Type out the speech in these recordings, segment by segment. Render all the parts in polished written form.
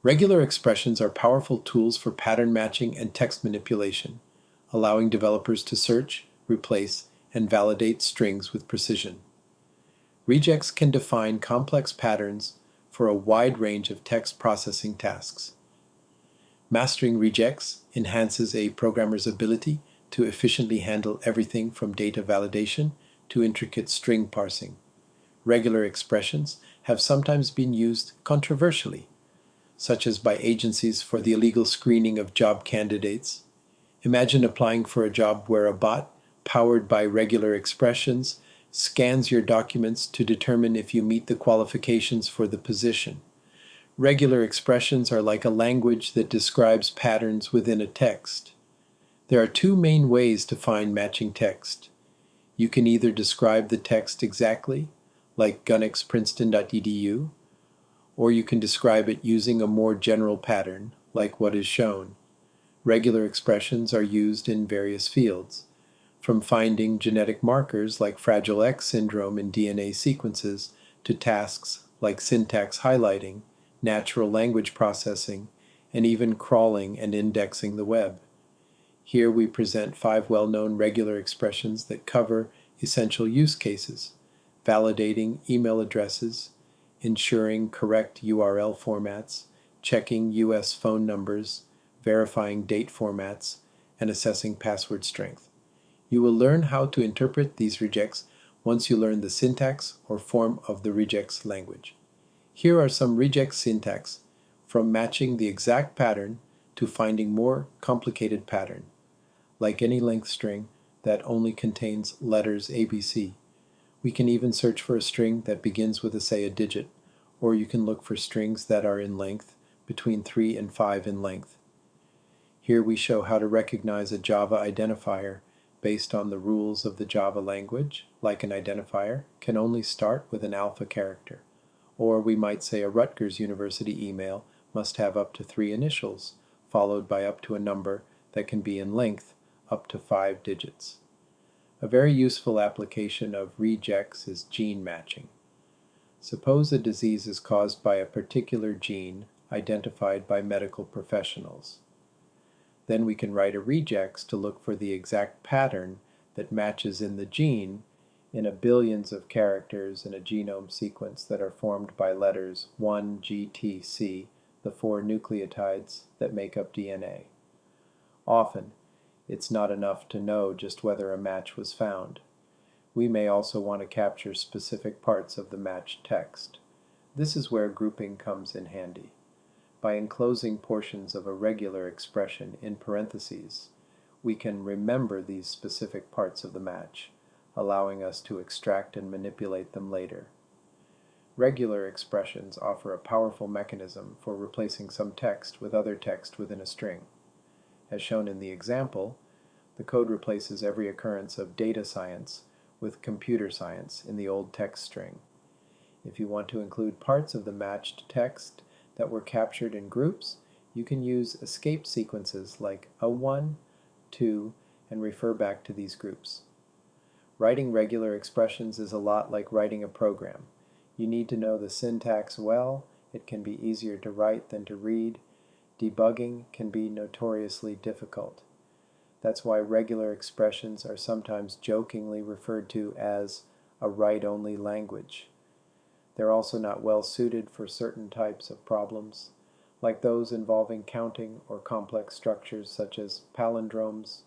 Regular expressions are powerful tools for pattern matching and text manipulation, allowing developers to search, replace, and validate strings with precision. RegEx can define complex patterns for a wide range of text processing tasks. Mastering RegEx enhances a programmer's ability to efficiently handle everything from data validation to intricate string parsing. Regular expressions have sometimes been used controversially, such as by agencies for the illegal screening of job candidates. Imagine applying for a job where a bot, powered by regular expressions, scans your documents to determine if you meet the qualifications for the position. Regular expressions are like a language that describes patterns within a text. There are two main ways to find matching text. You can either describe the text exactly, like gunexprinceton.edu, or you can describe it using a more general pattern, like what is shown. Regular expressions are used in various fields, from finding genetic markers like Fragile X syndrome in DNA sequences to tasks like syntax highlighting, natural language processing, and even crawling and indexing the web. Here we present 5 well-known regular expressions that cover essential use cases: validating email addresses, ensuring correct URL formats, checking US phone numbers, verifying date formats, and assessing password strength. You will learn how to interpret these regex once you learn the syntax or form of the regex language. Here are some regex syntax, from matching the exact pattern to finding more complicated pattern, like any length string that only contains letters ABC. We can even search for a string that begins with, say, a digit, or you can look for strings that are in length between 3 and 5 in length. Here we show how to recognize a Java identifier based on the rules of the Java language, like an identifier can only start with an alpha character. Or we might say a Rutgers University email must have up to 3 initials, followed by up to a number that can be in length up to 5 digits. A very useful application of regex is gene matching. Suppose a disease is caused by a particular gene identified by medical professionals. Then we can write a regex to look for the exact pattern that matches in the gene in a billions of characters in a genome sequence that are formed by letters 1, G, T, C, the 4 nucleotides that make up DNA. Often, it's not enough to know just whether a match was found. We may also want to capture specific parts of the matched text. This is where grouping comes in handy. By enclosing portions of a regular expression in parentheses, we can remember these specific parts of the match, allowing us to extract and manipulate them later. Regular expressions offer a powerful mechanism for replacing some text with other text within a string. As shown in the example, the code replaces every occurrence of data science with computer science in the old text string. If you want to include parts of the matched text that were captured in groups, you can use escape sequences like a1, 2, and refer back to these groups. Writing regular expressions is a lot like writing a program. You need to know the syntax well. It can be easier to write than to read. Debugging can be notoriously difficult. That's why regular expressions are sometimes jokingly referred to as a write-only language. They're also not well suited for certain types of problems, like those involving counting or complex structures such as palindromes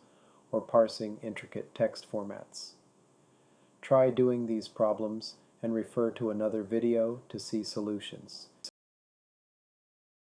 or parsing intricate text formats. Try doing these problems and refer to another video to see solutions.